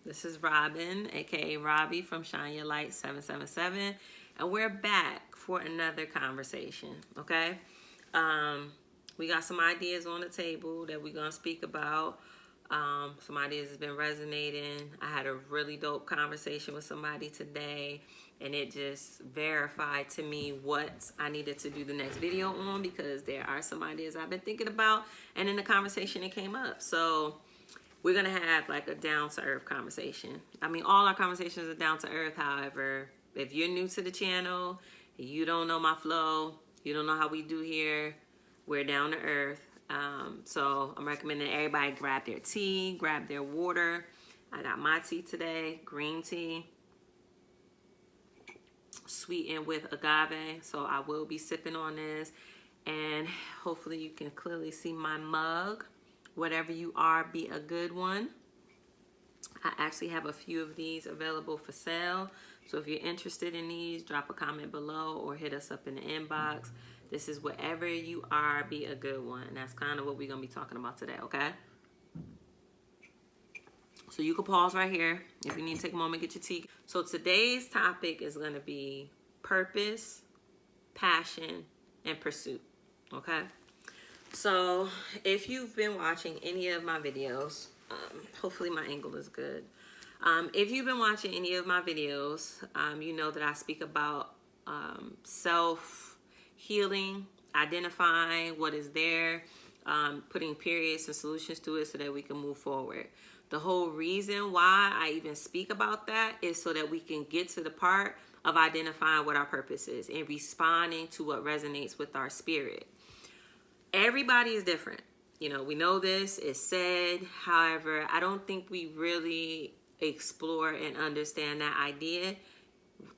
This is Robin, aka Robby from Shine Your Light 777, and we're back for another conversation. Okay, we got some ideas on the table that we're gonna speak about. Some ideas has been resonating. I had a really dope conversation with somebody today, and it just verified to me what I needed to do the next video on, because there are some ideas I've been thinking about, and in the conversation it came up. So we're gonna have like a down-to-earth conversation. I mean, all our conversations are down-to-earth. However, if you're new to the channel, you don't know my flow, you don't know how we do here, we're down-to-earth. So I'm recommending everybody grab their tea, grab their water. I got my tea today, green tea, sweetened with agave. So I will be sipping on this, and hopefully you can clearly see my mug. Whatever you are, be a good one. I actually have a few of these available for sale. So if you're interested in these, drop a comment below or hit us up in the inbox. This is whatever you are, be a good one. And that's kind of what we're going to be talking about today, okay? So you can pause right here if you need to take a moment, get your tea. So today's topic is going to be purpose, passion, and pursuit, okay? So if you've been watching any of my videos, hopefully my angle is good. If you've been watching any of my videos, you know that I speak about self-healing, identifying what is there, putting periods and solutions to it so that we can move forward. The whole reason why I even speak about that is so that we can get to the part of identifying what our purpose is and responding to what resonates with our spirit. Everybody is different. You know, we know this is said. However, I don't think we really explore and understand that idea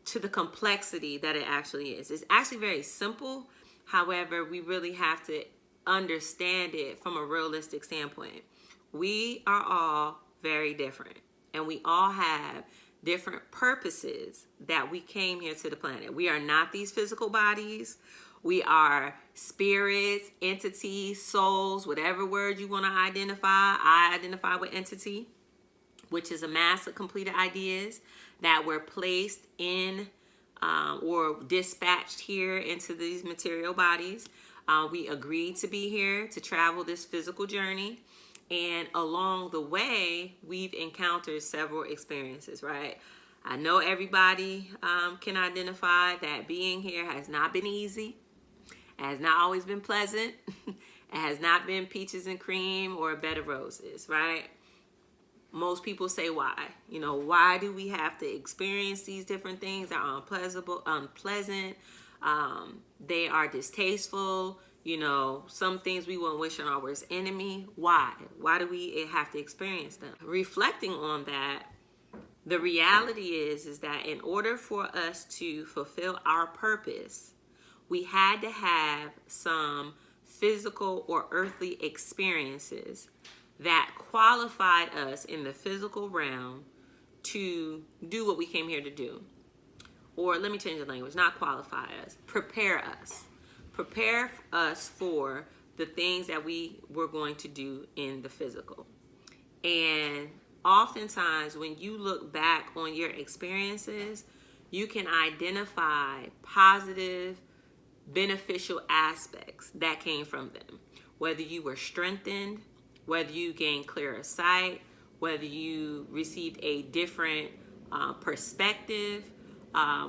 to the complexity that it actually is. It's actually very simple. However, we really have to understand it from a realistic standpoint. We are all very different, and we all have different purposes that we came here to the planet. We are not these physical bodies. We are spirits, entities, souls, whatever word you want to identify. I identify with entity, which is a mass of completed ideas that were placed in or dispatched here into these material bodies. We agreed to be here to travel this physical journey. And along the way, we've encountered several experiences, right? I know everybody can identify that being here has not been easy. It has not always been pleasant. It has not been peaches and cream or a bed of roses, right? Most people say why. You know, why do we have to experience these different things that are unpleasant? They are distasteful. You know, some things we wouldn't wish on our worst enemy. Why? Why do we have to experience them? Reflecting on that, the reality is that in order for us to fulfill our purpose, we had to have some physical or earthly experiences that qualified us in the physical realm to do what we came here to do. Or let me change the language, not qualify us, prepare us. Prepare us for the things that we were going to do in the physical. And oftentimes when you look back on your experiences, you can identify positive, beneficial aspects that came from them. Whether you were strengthened, whether you gained clearer sight, whether you received a different perspective,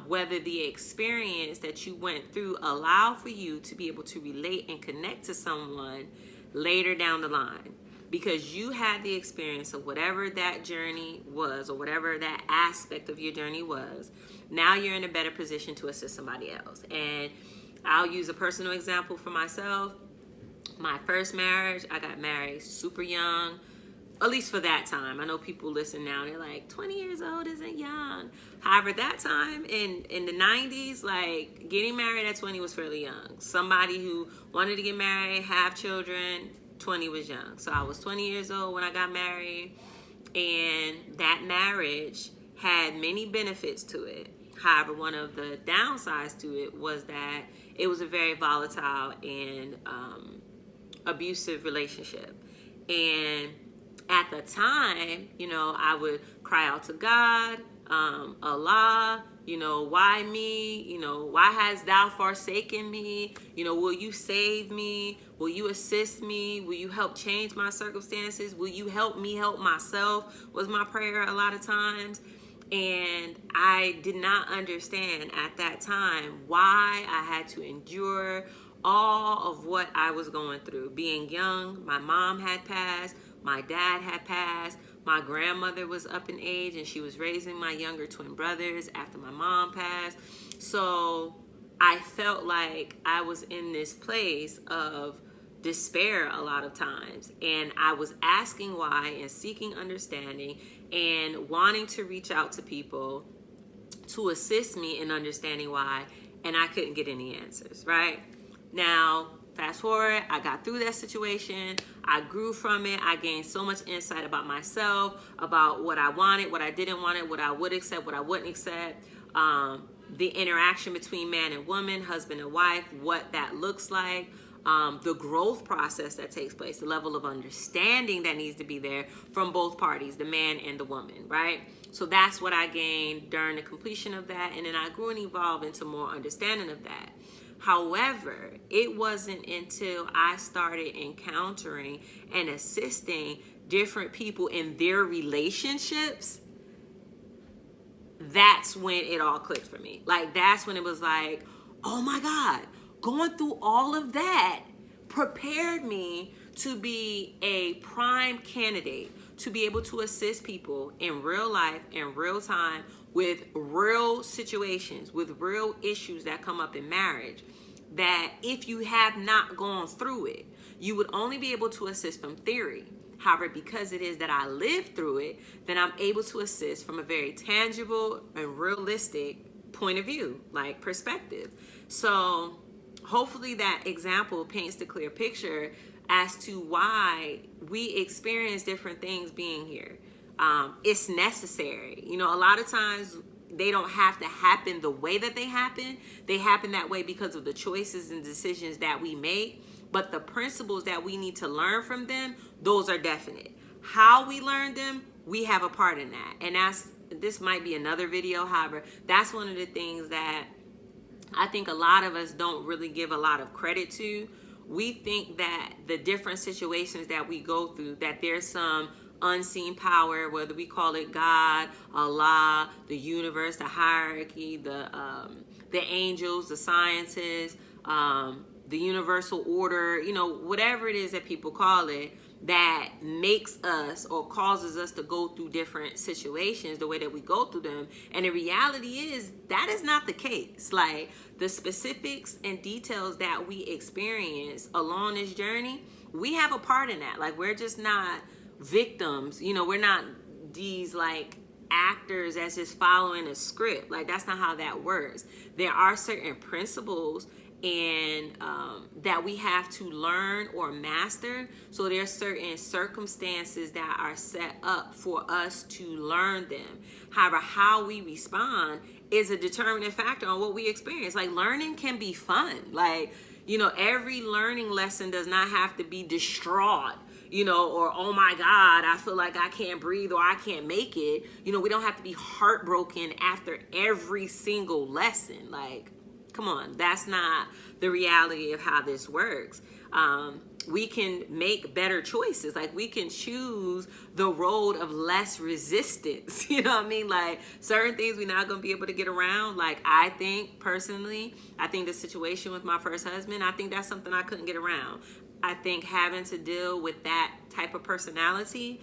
whether the experience that you went through allowed for you to be able to relate and connect to someone later down the line. Because you had the experience of whatever that journey was, or whatever that aspect of your journey was. Now you're in a better position to assist somebody else. And I'll use a personal example for myself. My first marriage, I got married super young, at least for that time. I know people listen now, they're like, 20 years old isn't young. However, that time in the 90s, like getting married at 20 was fairly young. Somebody who wanted to get married, have children, 20 was young. So I was 20 years old when I got married, and that marriage had many benefits to it. However, one of the downsides to it was that it was a very volatile and abusive relationship. And at the time, I would cry out to God, Allah, why me? Why hast thou forsaken me? Will you save me? Will you assist me? Will you help change my circumstances? Will you help me help myself? Was my prayer a lot of times. And I did not understand at that time why I had to endure all of what I was going through. Being young, my mom had passed, my dad had passed, my grandmother was up in age and she was raising my younger twin brothers after my mom passed. So I felt like I was in this place of despair a lot of times, and I was asking why and seeking understanding and wanting to reach out to people to assist me in understanding why, and I couldn't get any answers. Right now, fast forward, I got through that situation. I grew from it. I gained so much insight about myself, about what I wanted, what I didn't want, what I would accept, what I wouldn't accept, the interaction between man and woman, husband and wife, what that looks like, the growth process that takes place, the level of understanding that needs to be there from both parties, the man and the woman, right? So that's what I gained during the completion of that, and then I grew and evolved into more understanding of that. However, it wasn't until I started encountering and assisting different people in their relationships, that's when it all clicked for me. Like, that's when it was like, oh my God, going through all of that prepared me to be a prime candidate to be able to assist people in real life, in real time, with real situations, with real issues that come up in marriage, that if you have not gone through it, you would only be able to assist from theory. However, because it is that I lived through it, then I'm able to assist from a very tangible and realistic point of view, like perspective. So hopefully that example paints the clear picture as to why we experience different things being here. It's necessary. A lot of times they don't have to happen the way that they happen. They happen that way because of the choices and decisions that we make. But the principles that we need to learn from them, those are definite. How we learn them, we have a part in that. And this might be another video. However, that's one of the things that I think a lot of us don't really give a lot of credit to. We think that the different situations that we go through, that there's some unseen power, whether we call it God, Allah, the universe, the hierarchy, the angels, the sciences, the universal order, whatever it is that people call it, that makes us or causes us to go through different situations the way that we go through them. And the reality is that is not the case. Like, the specifics and details that we experience along this journey, we have a part in that. Like, we're just not victims, we're not these like actors that's just following a script. Like, that's not how that works. There are certain principles and that we have to learn or master. So there's certain circumstances that are set up for us to learn them. However, how we respond is a determining factor on what we experience. Like, learning can be fun. Like, every learning lesson does not have to be distraught, or, oh my God, I feel like I can't breathe or I can't make it. We don't have to be heartbroken after every single lesson. Like, come on, that's not the reality of how this works. We can make better choices. Like, we can choose the road of less resistance. You know what I mean? Like, certain things we're not going to be able to get around. Like, I think personally, the situation with my first husband, I think that's something I couldn't get around. I think having to deal with that type of personality,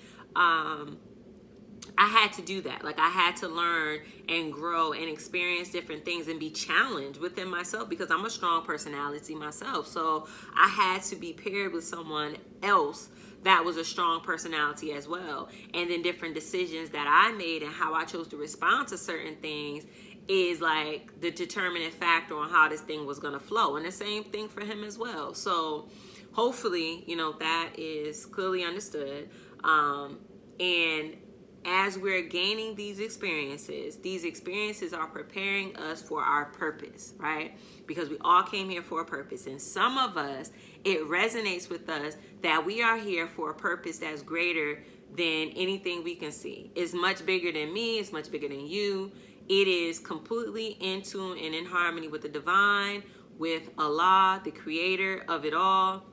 I had to do that. Like, I had to learn and grow and experience different things and be challenged within myself, because I'm a strong personality myself. So I had to be paired with someone else that was a strong personality as well. And then different decisions that I made and how I chose to respond to certain things is like the determining factor on how this thing was going to flow. And the same thing for him as well. So hopefully, that is clearly understood. And as we're gaining these experiences are preparing us for our purpose, right? Because we all came here for a purpose. And some of us, it resonates with us that we are here for a purpose that's greater than anything we can see. It's much bigger than me. It's much bigger than you. It is completely in tune and in harmony with the divine, with Allah, the creator of it all,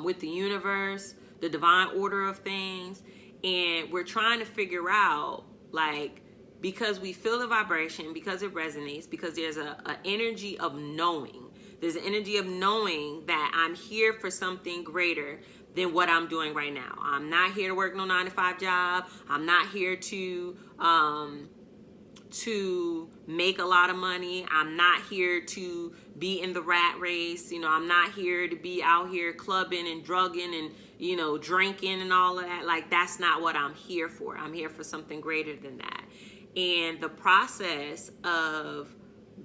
with the universe, the divine order of things. And we're trying to figure out, like, because we feel the vibration, because it resonates, because there's an energy of knowing. There's an energy of knowing that I'm here for something greater than what I'm doing right now. I'm not here to work no 9-to-5 job. I'm not here to make a lot of money. I'm not here to be in the rat race. You know, I'm not here to be out here clubbing and drugging and, you know, drinking and all of that. Like, that's not what I'm here for. I'm here for something greater than that. And the process of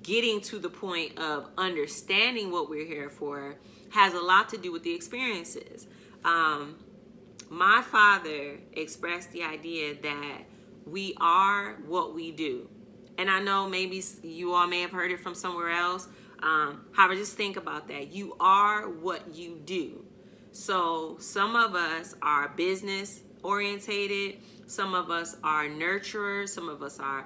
getting to the point of understanding what we're here for has a lot to do with the experiences. My father expressed the idea that we are what we do. And I know maybe you all may have heard it from somewhere else. However, just think about that. You are what you do. So some of us are business orientated. Some of us are nurturers. Some of us are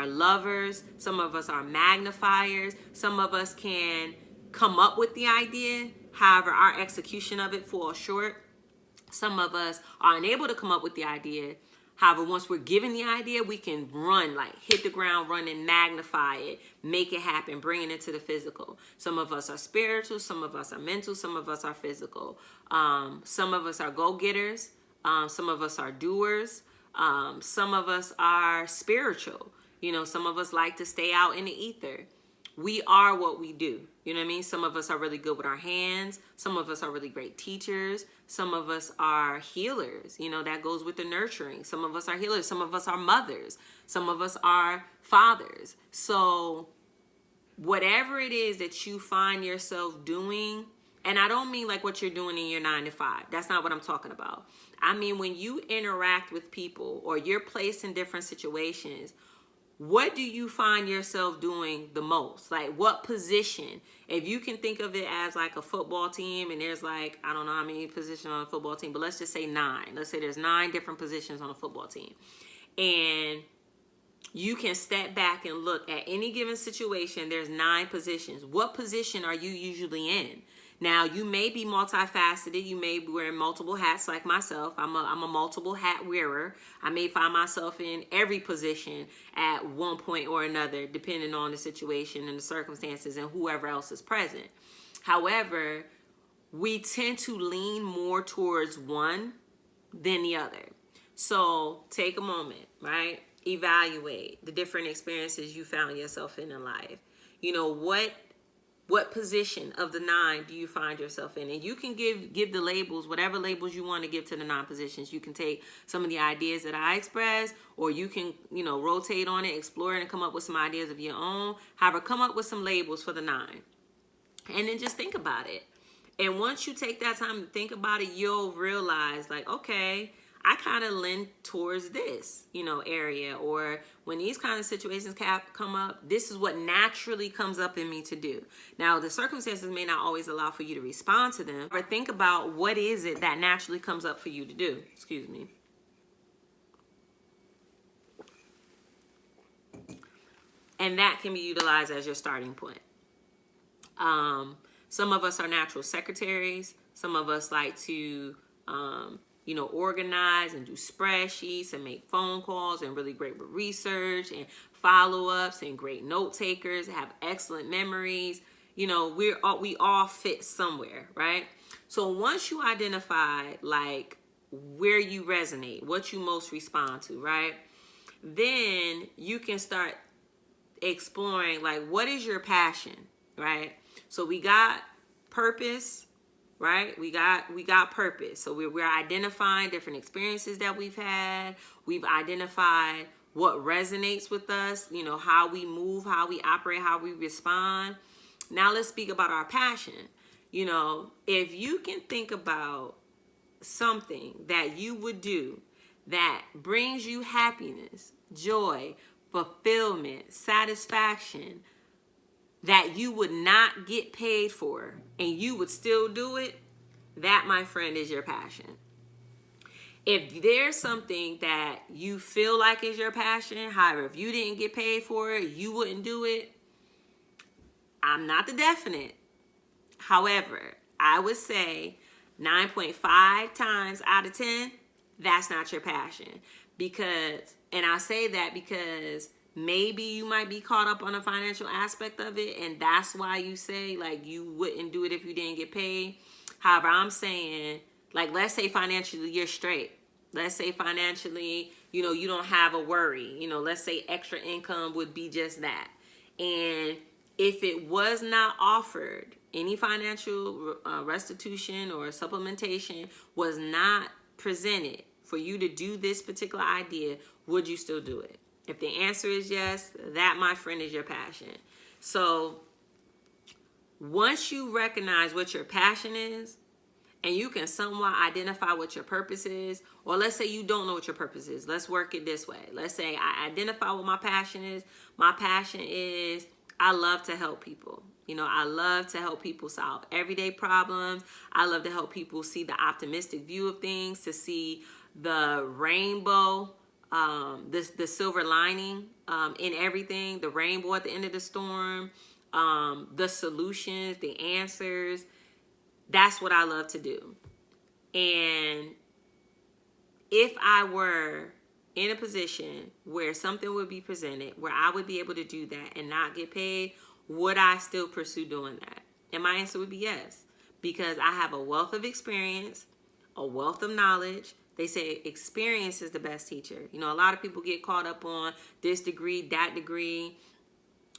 lovers. Some of us are magnifiers. Some of us can come up with the idea. However, our execution of it falls short. Some of us are unable to come up with the idea. However, once we're given the idea, we can run, like hit the ground, run and magnify it, make it happen, bring it into the physical. Some of us are spiritual, some of us are mental, some of us are physical. Some of us are go-getters, some of us are doers, some of us are spiritual. You know, some of us like to stay out in the ether. We are what we do. You know what I mean? Some of us are really good with our hands. Some of us are really great teachers. Some of us are healers. You know, that goes with the nurturing. Some of us are healers. Some of us are mothers. Some of us are fathers. So whatever it is that you find yourself doing, and I don't mean like what you're doing in your 9-to-5. That's not what I'm talking about. I mean, when you interact with people or you're placed in different situations, what do you find yourself doing the most? Like, what position? If you can think of it as like a football team, and there's like, I don't know how many positions on a football team, but let's just say 9. Let's say there's 9 different positions on a football team. And you can step back and look at any given situation. There's 9 positions. What position are you usually in? Now, you may be multifaceted. You may be wearing multiple hats like myself. I'm a multiple hat wearer. I may find myself in every position at one point or another, depending on the situation and the circumstances and whoever else is present. However, we tend to lean more towards one than the other. So take a moment, right? Evaluate the different experiences you found yourself in life. You know, what position of the 9 do you find yourself in? And you can give the labels, whatever labels you want to give to the 9 positions. You can take some of the ideas that I expressed, or you can, you know, rotate on it, explore it, and come up with some ideas of your own. However, come up with some labels for the 9. And then just think about it. And once you take that time to think about it, you'll realize, like, okay, I kind of lean towards this, you know, area. Or when these kind of situations come up, this is what naturally comes up in me to do. Now, the circumstances may not always allow for you to respond to them, but think about what is it that naturally comes up for you to do. Excuse me. And that can be utilized as your starting point. Some of us are natural secretaries. Some of us like to you know, organize and do spreadsheets and make phone calls and really great with research and follow-ups and great note takers, have excellent memories. You know, we all fit somewhere, right? So once you identify like where you resonate, what you most respond to, right? Then you can start exploring like, what is your passion, right? So we got purpose, right? We got purpose. So we're identifying different experiences that we've had. We've identified what resonates with us, you know, how we move, how we operate, how we respond. Now let's speak about our passion. You know, if you can think about something that you would do that brings you happiness, joy, fulfillment, satisfaction, that you would not get paid for and you would still do it, that, my friend, is your passion. If there's something that you feel like is your passion, however, if you didn't get paid for it, you wouldn't do it. I'm not the definite. However, I would say 9.5 times out of 10, that's not your passion. Because, and I say that because maybe you might be caught up on the financial aspect of it, and that's why you say like you wouldn't do it if you didn't get paid. However, I'm saying, like, let's say financially you're straight. Let's say financially, you don't have a worry. Let's say extra income would be just that. And if it was not offered, any financial restitution or supplementation was not presented for you to do this particular idea, would you still do it? If the answer is yes, that, my friend, is your passion. So once you recognize what your passion is, and you can somewhat identify what your purpose is, or let's say you don't know what your purpose is. Let's work it this way. Let's say I identify what my passion is. My passion is I love to help people. I love to help people solve everyday problems. I love to help people see the optimistic view of things, to see the rainbow, the silver lining in everything, the rainbow at the end of the storm, the solutions, the answers. That's what I love to do. And if I were in a position where something would be presented, where I would be able to do that and not get paid, would I still pursue doing that? And my answer would be yes, because I have a wealth of experience, a wealth of knowledge. They say experience is the best teacher. A lot of people get caught up on this degree, that degree.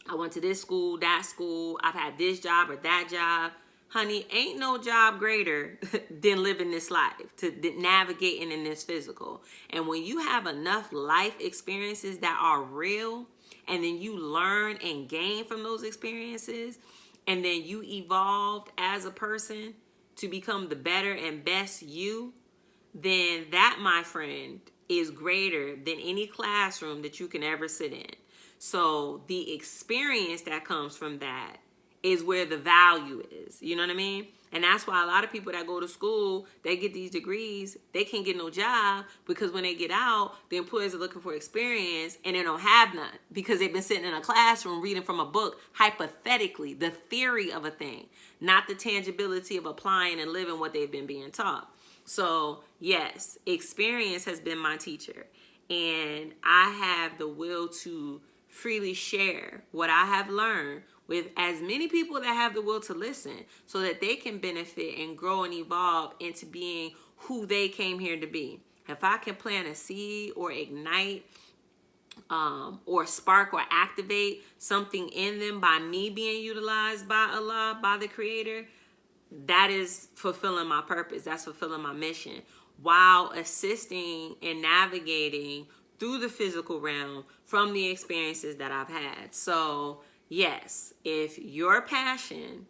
I went to this school, that school. I've had this job or that job. Honey, ain't no job greater than living this life, to navigating in this physical. And when you have enough life experiences that are real, and then you learn and gain from those experiences, and then you evolved as a person to become the better and best you, then that, my friend, is greater than any classroom that you can ever sit in. So the experience that comes from that is where the value is. You know what I mean? And that's why a lot of people that go to school, they get these degrees, they can't get no job, because when they get out, the employers are looking for experience and they don't have none, because they've been sitting in a classroom reading from a book, hypothetically, the theory of a thing, not the tangibility of applying and living what they've been being taught. So yes, experience has been my teacher, and I have the will to freely share what I have learned with as many people that have the will to listen, so that they can benefit and grow and evolve into being who they came here to be. If I can plant a seed or ignite or spark or activate something in them by me being utilized by Allah, by the Creator, that is fulfilling my purpose. That's fulfilling my mission, while assisting and navigating through the physical realm from the experiences that I've had. So yes, if your passion,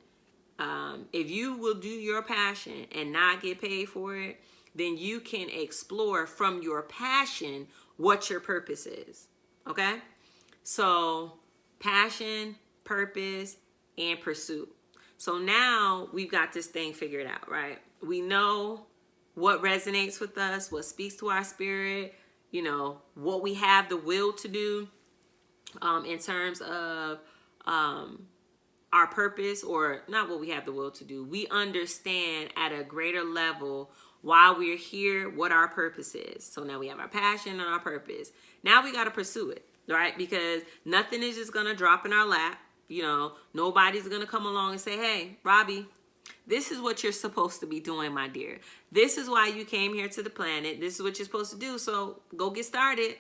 if you will do your passion and not get paid for it, then you can explore from your passion what your purpose is. Okay? So passion, purpose, and pursuit. So now we've got this thing figured out, right? We know what resonates with us, what speaks to our spirit, what we have the will to do in terms of our purpose, or not what we have the will to do. We understand at a greater level why we're here, what our purpose is. So now we have our passion and our purpose. Now we got to pursue it, right? Because nothing is just going to drop in our lap. Nobody's going to come along and say, hey, Robby, this is what you're supposed to be doing, my dear. This is why you came here to the planet. This is what you're supposed to do. So go get started.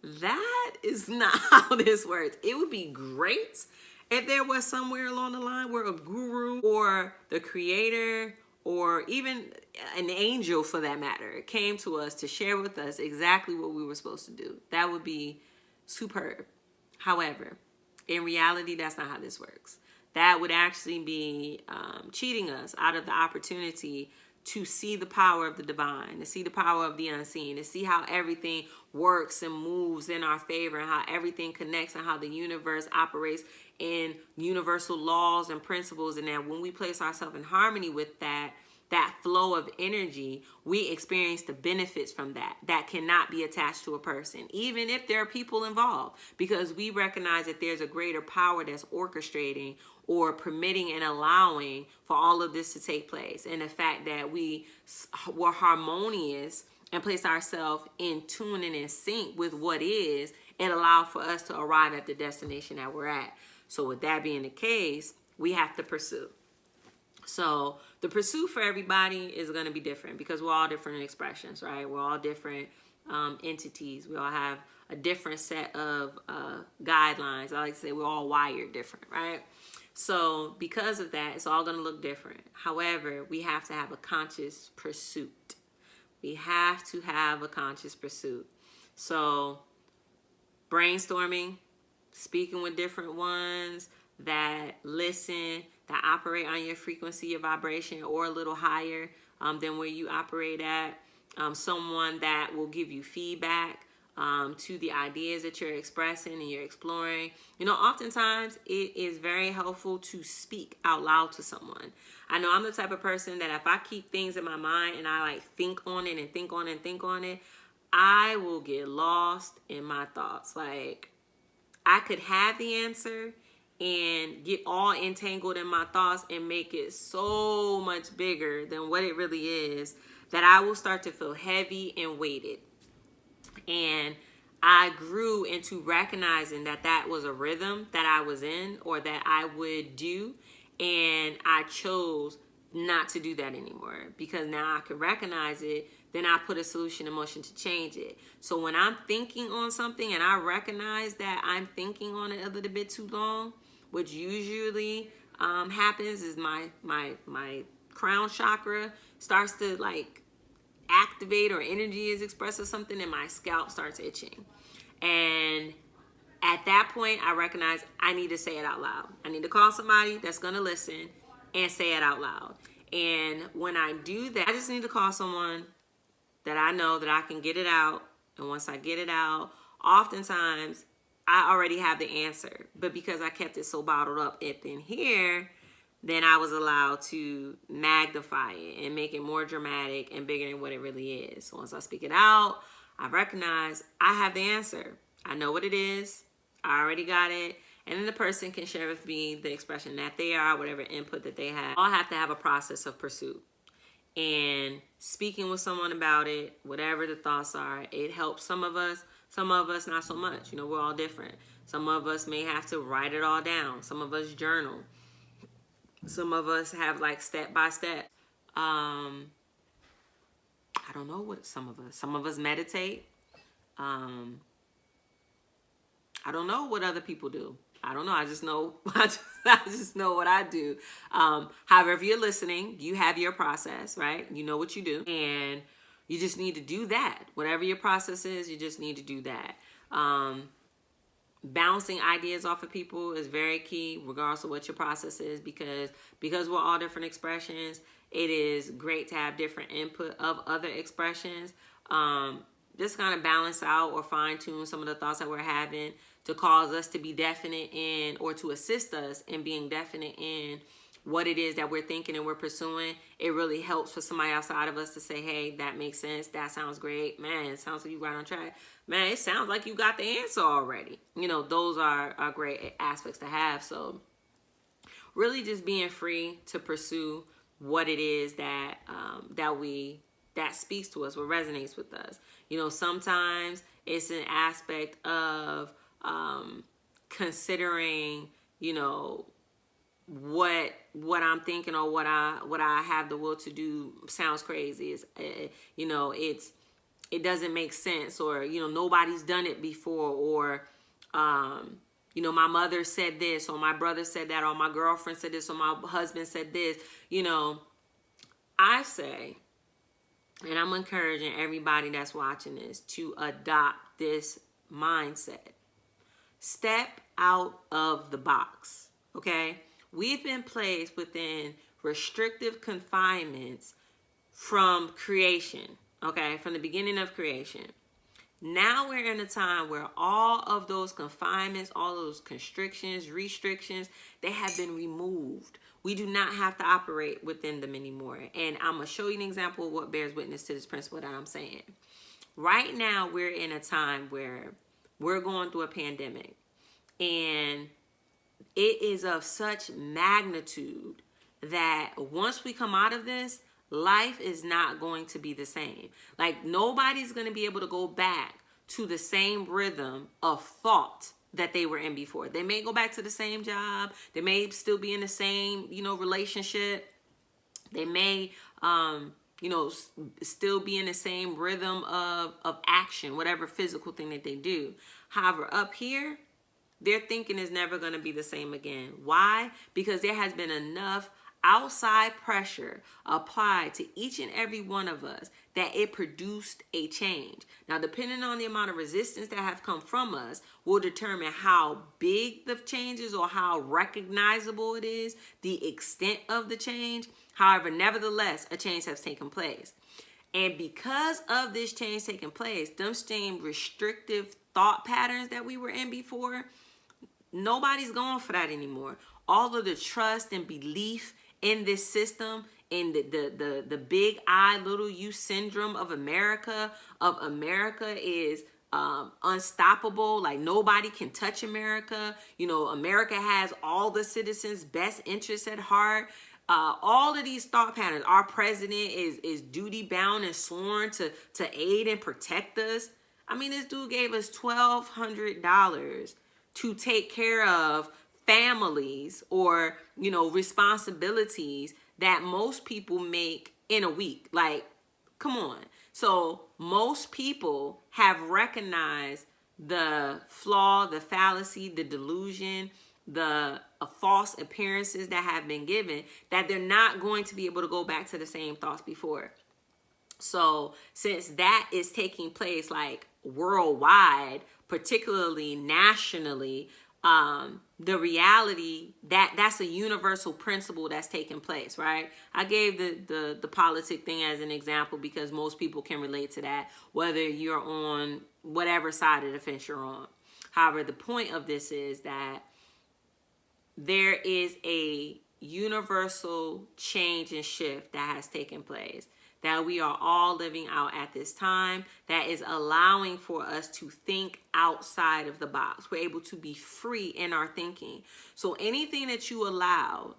That is not how this works. It would be great if there was somewhere along the line where a guru or the Creator, or even an angel for that matter, came to us to share with us exactly what we were supposed to do. That would be superb. However, in reality, that's not how this works. That would actually be cheating us out of the opportunity to see the power of the divine, to see the power of the unseen, to see how everything works and moves in our favor, and how everything connects, and how the universe operates in universal laws and principles. And that when we place ourselves in harmony with that, that flow of energy, we experience the benefits from that cannot be attached to a person, even if there are people involved, because we recognize that there's a greater power that's orchestrating or permitting and allowing for all of this to take place. And the fact that we were harmonious and place ourselves in tune and in sync with what is, it allowed for us to arrive at the destination that we're at. So with that being the case, we have to pursue. So the pursuit for everybody is going to be different because we're all different expressions, right? We're all different entities. We all have a different set of guidelines. I like to say we're all wired different, right? So because of that, it's all going to look different. However, we have to have a conscious pursuit. We have to have a conscious pursuit. So brainstorming, speaking with different ones that listen, that operate on your frequency, your vibration, or a little higher than where you operate at. Someone that will give you feedback to the ideas that you're expressing and you're exploring. You know, oftentimes it is very helpful to speak out loud to someone. I know I'm the type of person that if I keep things in my mind and I like think on it and think on it and think on it, I will get lost in my thoughts. Like, I could have the answer and get all entangled in my thoughts and make it so much bigger than what it really is that I will start to feel heavy and weighted. And I grew into recognizing that that was a rhythm that I was in or that I would do. And I chose not to do that anymore because now I can recognize it. Then I put a solution in motion to change it. So when I'm thinking on something and I recognize that I'm thinking on it a little bit too long, which usually happens is my crown chakra starts to like activate, or energy is expressed or something, and my scalp starts itching. And at that point, I recognize I need to say it out loud. I need to call somebody that's going to listen and say it out loud. And when I do that, I just need to call someone that I know that I can get it out. And once I get it out, oftentimes I already have the answer. But because I kept it so bottled up in here, then I was allowed to magnify it and make it more dramatic and bigger than what it really is. So once I speak it out, I recognize I have the answer. I know what it is. I already got it. And then the person can share with me the expression that they are, whatever input that they have. I'll have to have a process of pursuit. And speaking with someone about it, whatever the thoughts are, it helps some of us not so much. You know, we're all different. Some of us may have to write it all down. Some of us journal. Some of us have like step by step. I don't know what some of us meditate. I don't know what other people do. I don't know. I just know I just know what I do. However, if you're listening, you have your process, right? You know what you do. And you just need to do that. Whatever your process is, you just need to do that. Bouncing ideas off of people is very key, regardless of what your process is, because we're all different expressions. It is great to have different input of other expressions. Just kind of balance out or fine tune some of the thoughts that we're having to cause us to be definite in, or to assist us in being definite in what it is that we're thinking and we're pursuing. It really helps for somebody outside of us to say, hey, that makes sense. That sounds great. Man, it sounds like you're right on track. Man, it sounds like you got the answer already. You know, those are great aspects to have. So really just being free to pursue what it is that that speaks to us, what resonates with us. You know, sometimes it's an aspect of considering, you know, what I'm thinking or what I have the will to do sounds crazy. It's, you know, it doesn't make sense, or, you know, nobody's done it before, or, you know, my mother said this, or my brother said that, or my girlfriend said this, or my husband said this. You know, I say, and I'm encouraging everybody that's watching this to adopt this mindset. Step out of the box, okay? We've been placed within restrictive confinements from creation, okay? From the beginning of creation. Now we're in a time where all of those confinements, all those constrictions, restrictions, they have been removed. we do not have to operate within them anymore. And I'm going to show you an example of what bears witness to this principle that I'm saying. Right now, we're in a time where we're going through a pandemic, and it is of such magnitude that once we come out of this, life is not going to be the same. Like, nobody's going to be able to go back to the same rhythm of thought that they were in before. They may go back to the same job. They may still be in the same, relationship. They may, still be in the same rhythm of action, whatever physical thing that they do. However, up here, their thinking is never going to be the same again. Why? Because there has been enough outside pressure applied to each and every one of us that it produced a change. Now, depending on the amount of resistance that have come from us will determine how big the change is or how recognizable it is, the extent of the change. However, nevertheless, a change has taken place. And because of this change taking place, them same restrictive thought patterns that we were in before, nobody's going for that anymore. All of the trust and belief in this system, in the big I, little U syndrome of America is unstoppable. Like, nobody can touch America. America has all the citizens' best interests at heart. All of these thought patterns. Our president is duty bound and sworn to aid and protect us. I mean, this dude gave us $1,200 to take care of families or, responsibilities that most people make in a week. Like, come on. So most people have recognized the flaw, the fallacy, the delusion, the false appearances that have been given, that they're not going to be able to go back to the same thoughts before. So since that is taking place like worldwide, particularly nationally, the reality that's a universal principle that's taking place, right? I gave the politic thing as an example because most people can relate to that, whether you're on whatever side of the fence you're on. However, the point of this is that there is a universal change and shift that has taken place, that we are all living out at this time, that is allowing for us to think outside of the box. We're able to be free in our thinking. So anything that you allow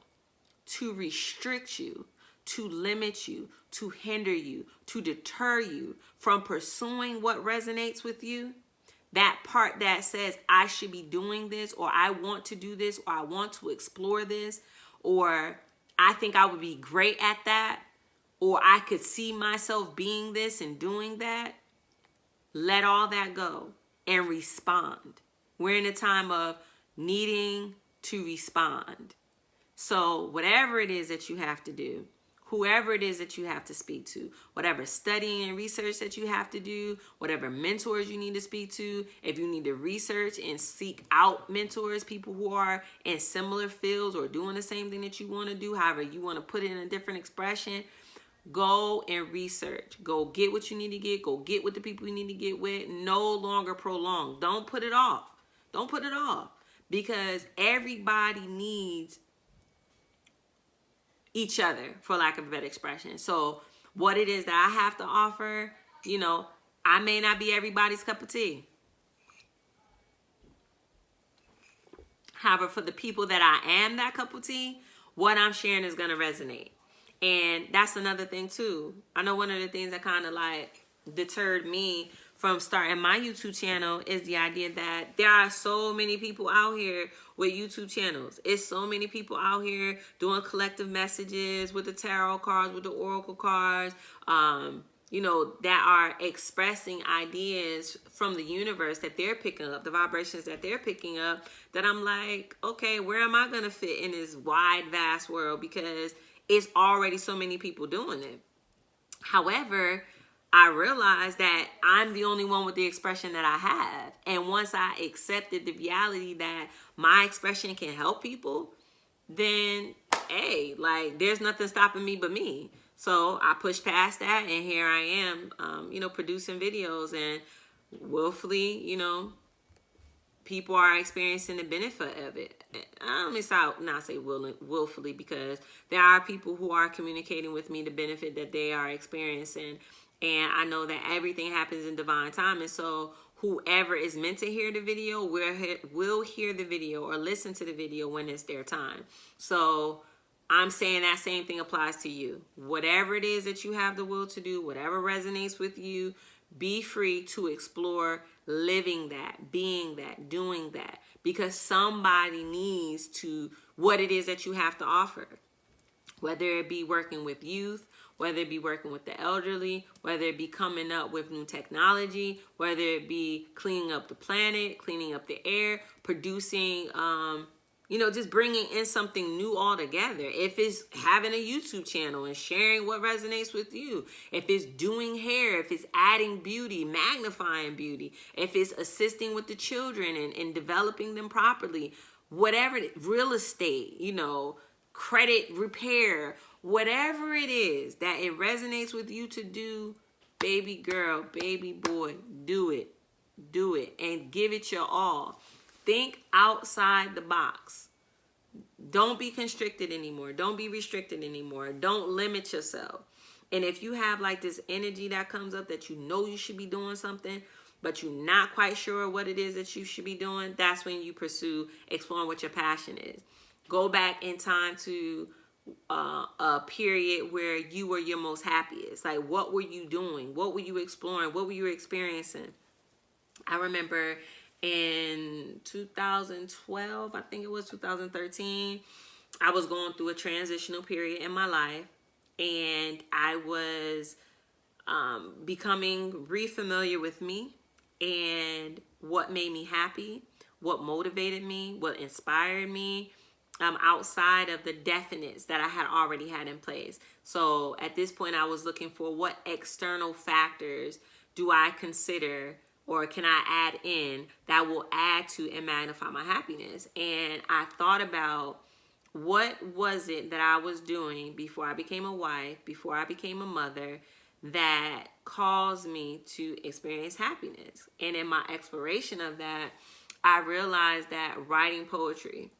to restrict you, to limit you, to hinder you, to deter you from pursuing what resonates with you, that part that says, I should be doing this, or I want to do this, or I want to explore this, or I think I would be great at that, or I could see myself being this and doing that, let all that go and respond. We're in a time of needing to respond. So whatever it is that you have to do, whoever it is that you have to speak to, whatever studying and research that you have to do, whatever mentors you need to speak to, if you need to research and seek out mentors, people who are in similar fields or doing the same thing that you want to do, however you want to put it in a different expression, go and research. Go get what you need to get. Go get with the people you need to get with. No longer prolong. Don't put it off. Don't put it off. Because everybody needs each other, for lack of a better expression. So what it is that I have to offer, I may not be everybody's cup of tea. However, for the people that I am that cup of tea, what I'm sharing is going to resonate. And that's another thing too. I know one of the things that kind of like deterred me from starting my YouTube channel is the idea that there are so many people out here with YouTube channels. It's so many people out here doing collective messages with the tarot cards, with the oracle cards, that are expressing ideas from the universe that they're picking up, the vibrations that they're picking up, that I'm like, okay, where am I going to fit in this wide, vast world? Because it's already so many people doing it. However, I realized that I'm the only one with the expression that I have. And once I accepted the reality that my expression can help people, then, hey, like, there's nothing stopping me but me. So I pushed past that, and here I am, producing videos and willfully, people are experiencing the benefit of it. It's not say willfully, because there are people who are communicating with me the benefit that they are experiencing. And I know that everything happens in divine time. And so whoever is meant to hear the video will hear the video or listen to the video when it's their time. So I'm saying that same thing applies to you. Whatever it is that you have the will to do, whatever resonates with you, be free to explore living that, being that, doing that, because somebody needs to what it is that you have to offer. Whether it be working with youth, whether it be working with the elderly, whether it be coming up with new technology, whether it be cleaning up the planet, cleaning up the air, producing, just bringing in something new altogether. If it's having a YouTube channel and sharing what resonates with you, if it's doing hair, if it's adding beauty, magnifying beauty, if it's assisting with the children and developing them properly, whatever, real estate, credit repair, whatever it is that it resonates with you to do, baby girl, baby boy, do it. Do it and give it your all. Think outside the box. Don't be constricted anymore. Don't be restricted anymore. Don't limit yourself. And if you have like this energy that comes up that you should be doing something, but you're not quite sure what it is that you should be doing, that's when you pursue exploring what your passion is. Go back in time to a period where you were your most happiest. Like, what were you doing? What were you exploring? What were you experiencing? I remember in 2012, I think it was 2013, I was going through a transitional period in my life, and I was becoming refamiliar with me and what made me happy, what motivated me, what inspired me, outside of the definites that I had already had in place. So at this point, I was looking for what external factors do I consider or can I add in that will add to and magnify my happiness. And I thought about what was it that I was doing before I became a wife, before I became a mother, that caused me to experience happiness. And in my exploration of that, I realized that writing poetry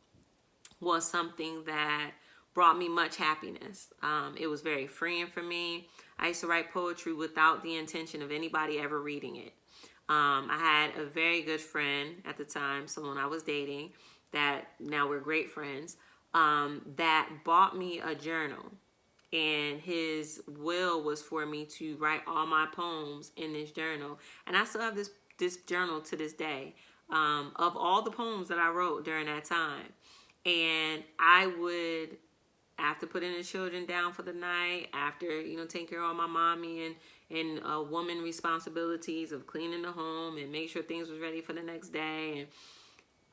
was something that brought me much happiness. It was very freeing for me. I used to write poetry without the intention of anybody ever reading it. I had a very good friend at the time, someone I was dating, that now we're great friends, that bought me a journal. And his will was for me to write all my poems in this journal. And I still have this journal to this day, of all the poems that I wrote during that time. And I would, after putting the children down for the night, after, taking care of all my mommy and woman responsibilities of cleaning the home and make sure things was ready for the next day, and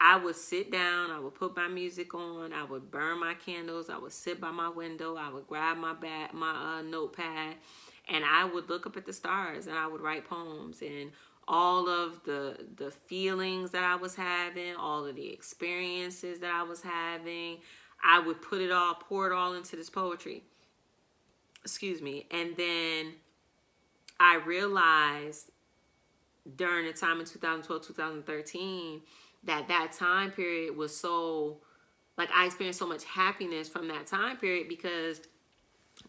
I would sit down, I would put my music on, I would burn my candles, I would sit by my window, I would grab my notepad, and I would look up at the stars and I would write poems. And all of the feelings that I was having, all of the experiences that I was having, I would pour it all into this poetry. Excuse me. And then I realized during the time in 2012, 2013, that time period was so, like, I experienced so much happiness from that time period because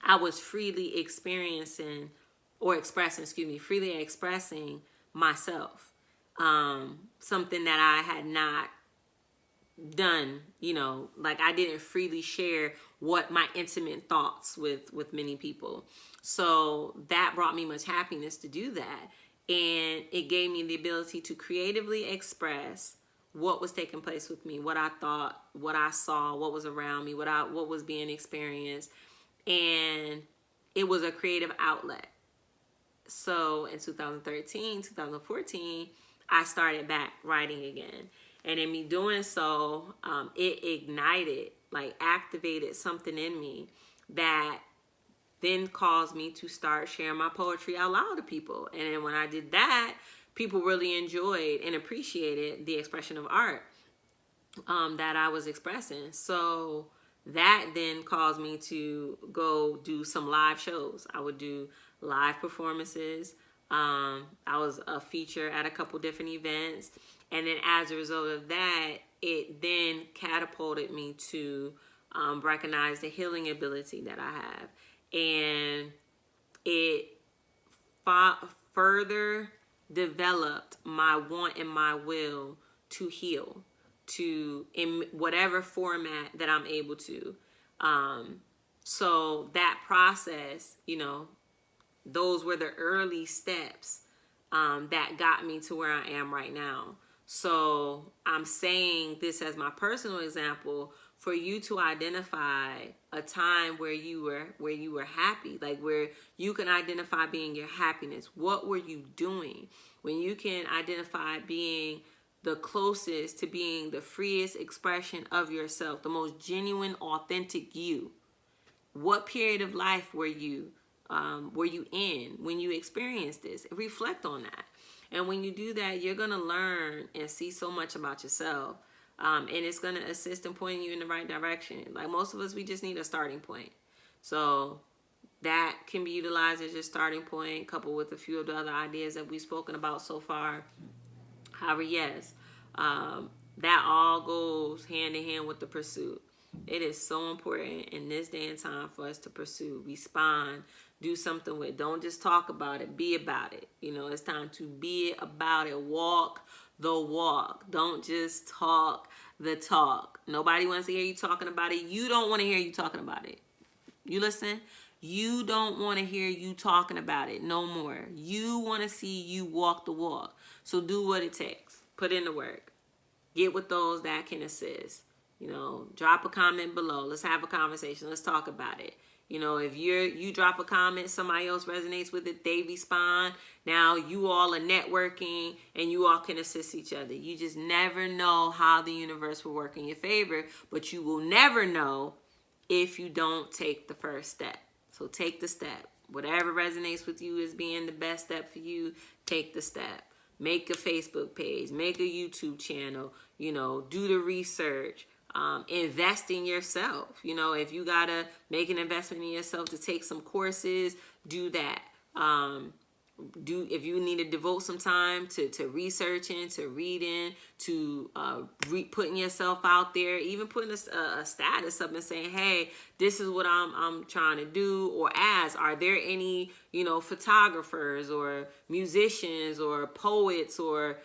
I was freely expressing myself. Something that I had not done, like I didn't freely share what my intimate thoughts with many people. So that brought me much happiness to do that. And it gave me the ability to creatively express what was taking place with me, what I thought, what I saw, what was around me, what was being experienced. And it was a creative outlet. So in 2013, 2014, I started back writing again. And in me doing so, it ignited, activated something in me that then caused me to start sharing my poetry out loud to people. And then when I did that, people really enjoyed and appreciated the expression of art that I was expressing. So that then caused me to go do some live shows. I would do live performances I was a feature at a couple different events. And then as a result of that, it then catapulted me to recognize the healing ability that I have. And it further developed my want and my will to heal, to in whatever format that I'm able to. So that process, those were the early steps that got me to where I am right now. So I'm saying this as my personal example for you to identify a time where you were happy, like where you can identify being your happiness. What were you doing? When you can identify being the closest to being the freest expression of yourself, the most genuine, authentic you. What period of life were you in when you experienced this? Reflect on that. And when you do that, you're going to learn and see so much about yourself. And it's going to assist in pointing you in the right direction. Like most of us, we just need a starting point. So that can be utilized as your starting point, coupled with a few of the other ideas that we've spoken about so far. However, yes, that all goes hand in hand with the pursuit. It is so important in this day and time for us to pursue, respond, do something with it. Don't just talk about it, be about it. It's time to be about it. Walk the walk. Don't just talk the talk. Nobody wants to hear you talking about it. You don't want to hear you talking about it. You listen? You don't want to hear you talking about it no more. You want to see you walk the walk. So do what it takes. Put in the work. Get with those that can assist. Drop a comment below. Let's have a conversation. Let's talk about it. If you drop a comment, somebody else resonates with it, they respond. Now you all are networking and you all can assist each other. You just never know how the universe will work in your favor, but you will never know if you don't take the first step. So take the step. Whatever resonates with you as being the best step for you, take the step. Make a Facebook page, make a YouTube channel, do the research. Invest in yourself. If you gotta make an investment in yourself to take some courses, do that. If you need to devote some time to researching, to reading, to putting yourself out there, even putting a status up and saying, hey, this is what I'm trying to do. Or are there any photographers or musicians or poets or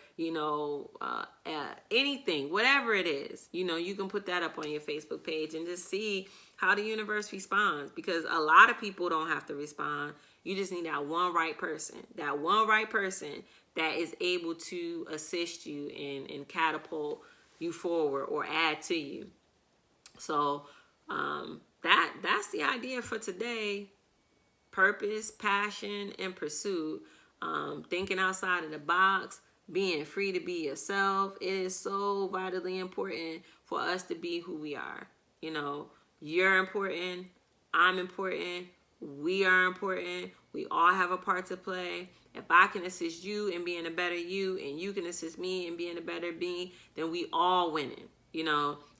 anything, whatever it is, you can put that up on your Facebook page and just see how the universe responds, because a lot of people don't have to respond. You just need that one right person that is able to assist you and catapult you forward or add to you. So that's the idea for today. Purpose, passion, and pursuit. Thinking outside of the box, being free to be yourself. It is so vitally important for us to be who we are. You're important. I'm important. We are important. We all have a part to play. If I can assist you in being a better you, and you can assist me in being a better me, then we all winning.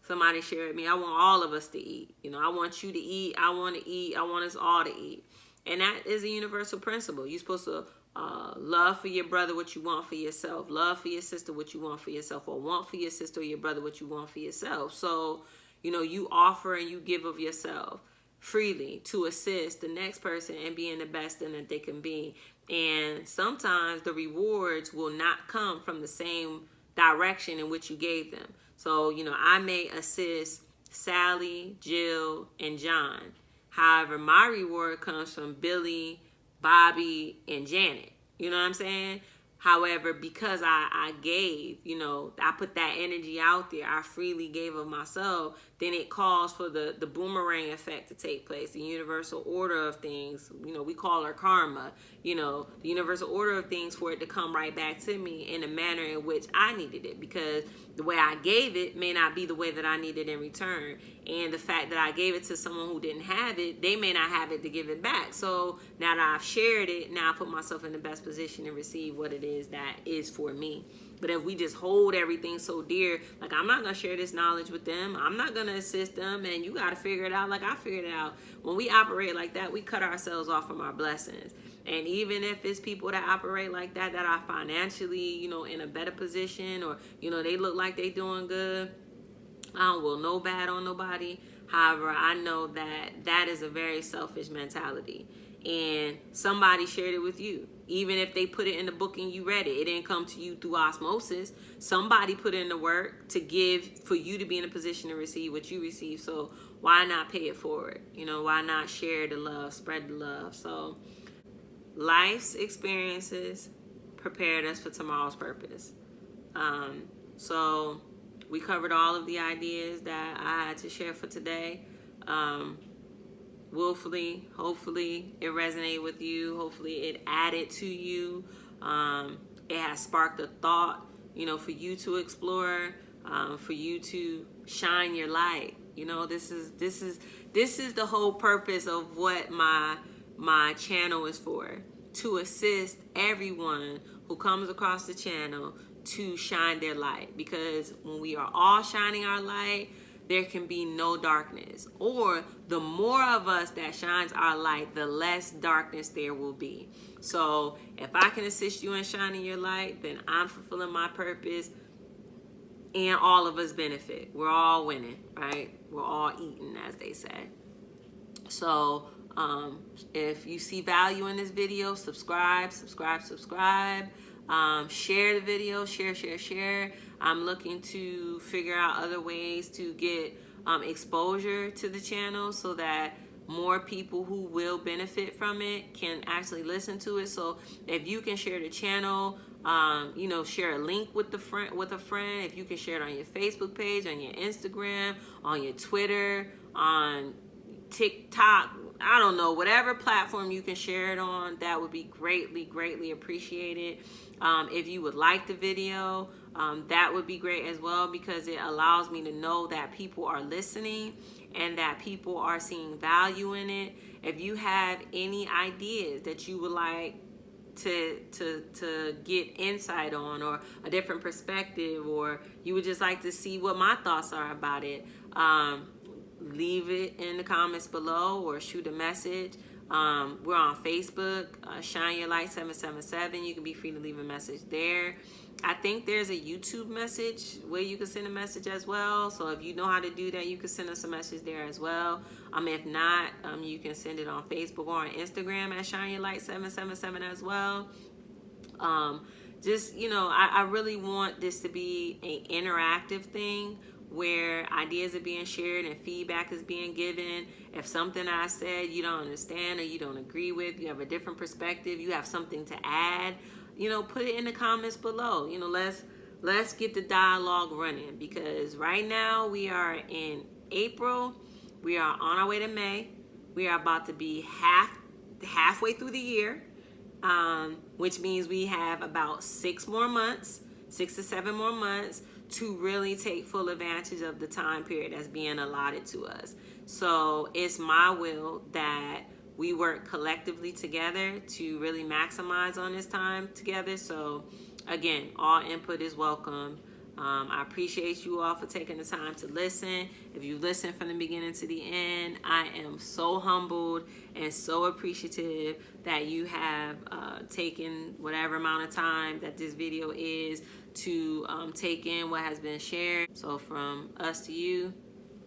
Somebody shared with me, I want all of us to eat. I want you to eat. I want to eat. I want us all to eat. And that is a universal principle. You're supposed to love for your brother what you want for yourself. Love for your sister what you want for yourself. Or want for your sister or your brother what you want for yourself. So, you offer and you give of yourself freely to assist the next person and being the best that they can be. And sometimes the rewards will not come from the same direction in which you gave them. So, I may assist Sally, Jill, and John. However, my reward comes from Billy, Bobby, and Janet. You know what I'm saying? However, because I gave, I put that energy out there, I freely gave of myself, then it calls for the boomerang effect to take place, the universal order of things. We call her karma, the universal order of things for it to come right back to me in the manner in which I needed it, because the way I gave it may not be the way that I needed in return. And the fact that I gave it to someone who didn't have it, they may not have it to give it back. So now that I've shared it, now I put myself in the best position to receive what it is that is for me. But if we just hold everything so dear, like I'm not going to share this knowledge with them, I'm not going to assist them, and you got to figure it out like I figured it out. When we operate like that, we cut ourselves off from our blessings. And even if it's people that operate like that, that are financially, you know, in a better position, or, you know, they look like they doing good, I don't will no bad on nobody. However, I know that that is a very selfish mentality. And somebody shared it with you. Even if they put it in the book and you read it, it didn't come to you through osmosis. Somebody put in the work to give for you to be in a position to receive what you receive. So why not pay it forward? You know, why not share the love, spread the love? So life's experiences prepared us for tomorrow's purpose. So we covered all of the ideas that I had to share for today. Willfully, hopefully it resonated with you. Hopefully it added to you. It has sparked a thought, you know, for you to explore, for you to shine your light. You know, this is the whole purpose of what my channel is for, to assist everyone who comes across the channel to shine their light. Because when we are all shining our light, there can be no darkness. Or the more of us that shines our light, the less darkness there will be. So if I can assist you in shining your light, then I'm fulfilling my purpose, and all of us benefit. We're all winning, right? We're all eating, as they say. So if you see value in this video, subscribe. Share the video, share. I'm looking to figure out other ways to get exposure to the channel so that more people who will benefit from it can actually listen to it. So if you can share the channel, you know, share a link with a friend. If you can share it on your Facebook page, on your Instagram, on your Twitter, on TikTok, I don't know, whatever platform you can share it on, that would be greatly appreciated. If you would like the video, that would be great as well, because it allows me to know that people are listening and that people are seeing value in it. If you have any ideas that you would like to get insight on, or a different perspective, or you would just like to see what my thoughts are about it, leave it in the comments below or shoot a message. We're on Facebook, Shine Your Light 777. You can be free to leave a message there. I think there's a YouTube message where you can send a message as well. So if you know how to do that, you can send us a message there as well. If not, you can send it on Facebook or on Instagram at Shine Your Light 777 as well. Just, you know, I really want this to be an interactive thing where ideas are being shared and feedback is being given. If something I said you don't understand or you don't agree with, you have a different perspective, you have something to add, you know, put it in the comments below. You know, let's get the dialogue running, because right now we are in April. We are on our way to May. We are about to be halfway through the year, which means we have about 6 to 7 more months to really take full advantage of the time period that's being allotted to us. So it's my will that we work collectively together to really maximize on this time together. So again, all input is welcome. I appreciate you all for taking the time to listen. If you listen from the beginning to the end, I am so humbled and so appreciative that you have taken whatever amount of time that this video is to take in what has been shared. So from us to you,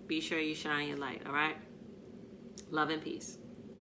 be sure you shine your light, all right? Love and peace.